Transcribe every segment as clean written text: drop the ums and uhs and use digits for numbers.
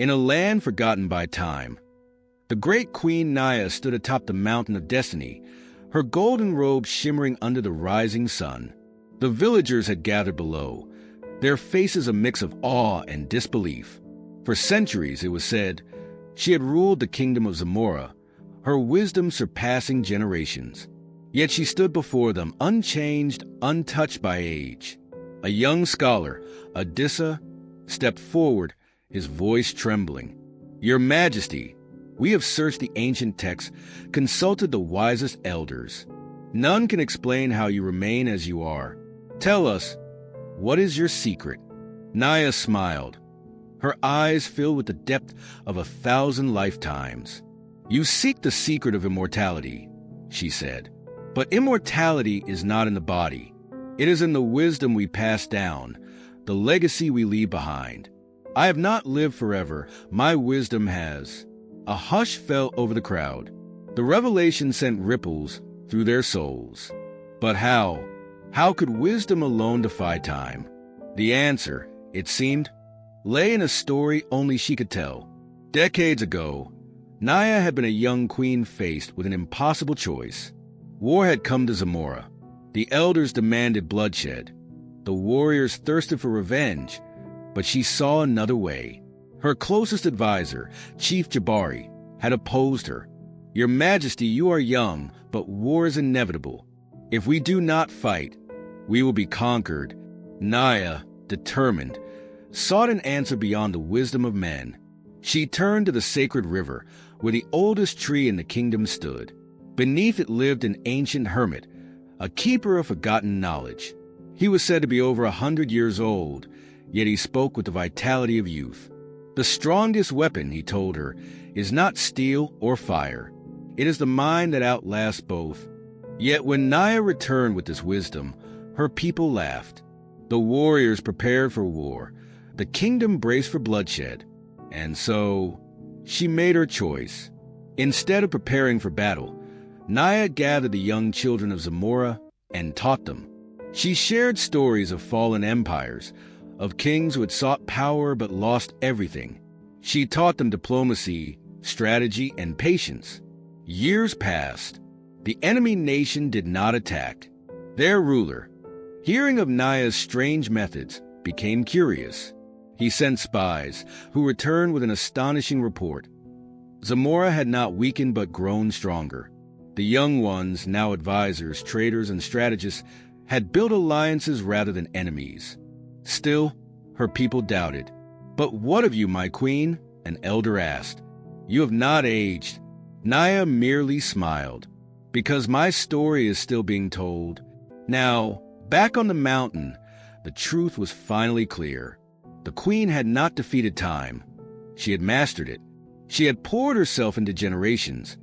In a land forgotten by time, the great Queen Naya stood atop the mountain of destiny, her golden robe shimmering under the rising sun. The villagers had gathered below, their faces a mix of awe and disbelief. For centuries, it was said, she had ruled the kingdom of Zamora, her wisdom surpassing generations. Yet she stood before them, unchanged, untouched by age. A young scholar, Adissa, stepped forward, his voice trembling. "Your Majesty, we have searched the ancient texts, consulted the wisest elders. None can explain how you remain as you are. Tell us, what is your secret?" Naya smiled, her eyes filled with the depth of 1,000 lifetimes. "You seek the secret of immortality," she said. "But immortality is not in the body. It is in the wisdom we pass down, the legacy we leave behind. I have not lived forever, my wisdom has." A hush fell over the crowd. The revelation sent ripples through their souls. But how? How could wisdom alone defy time? The answer, it seemed, lay in a story only she could tell. Decades ago, Naya had been a young queen faced with an impossible choice. War had come to Zamora. The elders demanded bloodshed. The warriors thirsted for revenge, but she saw another way. Her closest advisor, Chief Jabari, had opposed her. "Your Majesty, you are young, but war is inevitable. If we do not fight, we will be conquered." Naya, determined, sought an answer beyond the wisdom of men. She turned to the sacred river, where the oldest tree in the kingdom stood. Beneath it lived an ancient hermit, a keeper of forgotten knowledge. He was said to be over 100 years old, yet he spoke with the vitality of youth. The strongest weapon, he told her, is not steel or fire. It is the mind that outlasts both. Yet when Naya returned with this wisdom, her people laughed. The warriors prepared for war. The kingdom braced for bloodshed. And so, she made her choice. Instead of preparing for battle, Naya gathered the young children of Zamora and taught them. She shared stories of fallen empires, of kings who had sought power but lost everything. She taught them diplomacy, strategy, and patience. Years passed. The enemy nation did not attack. Their ruler, hearing of Naya's strange methods, became curious. He sent spies, who returned with an astonishing report. Zamora had not weakened but grown stronger. The young ones, now advisors, traders, and strategists, had built alliances rather than enemies. Still, her people doubted. "But what of you, my queen?" an elder asked. "You have not aged." Naya merely smiled. "Because my story is still being told." Now, back on the mountain, the truth was finally clear. The queen had not defeated time. She had mastered it. She had poured herself into generations,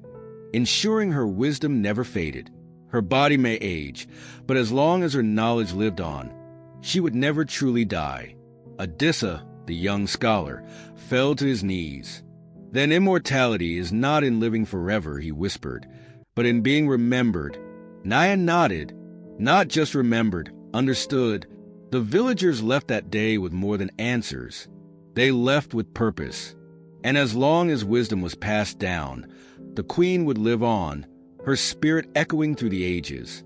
ensuring her wisdom never faded. Her body may age, but as long as her knowledge lived on, she would never truly die. Adissa, the young scholar, fell to his knees. "Then immortality is not in living forever," he whispered, "but in being remembered." Naya nodded. Not just remembered, understood. The villagers left that day with more than answers. They left with purpose. And as long as wisdom was passed down, the queen would live on, her spirit echoing through the ages.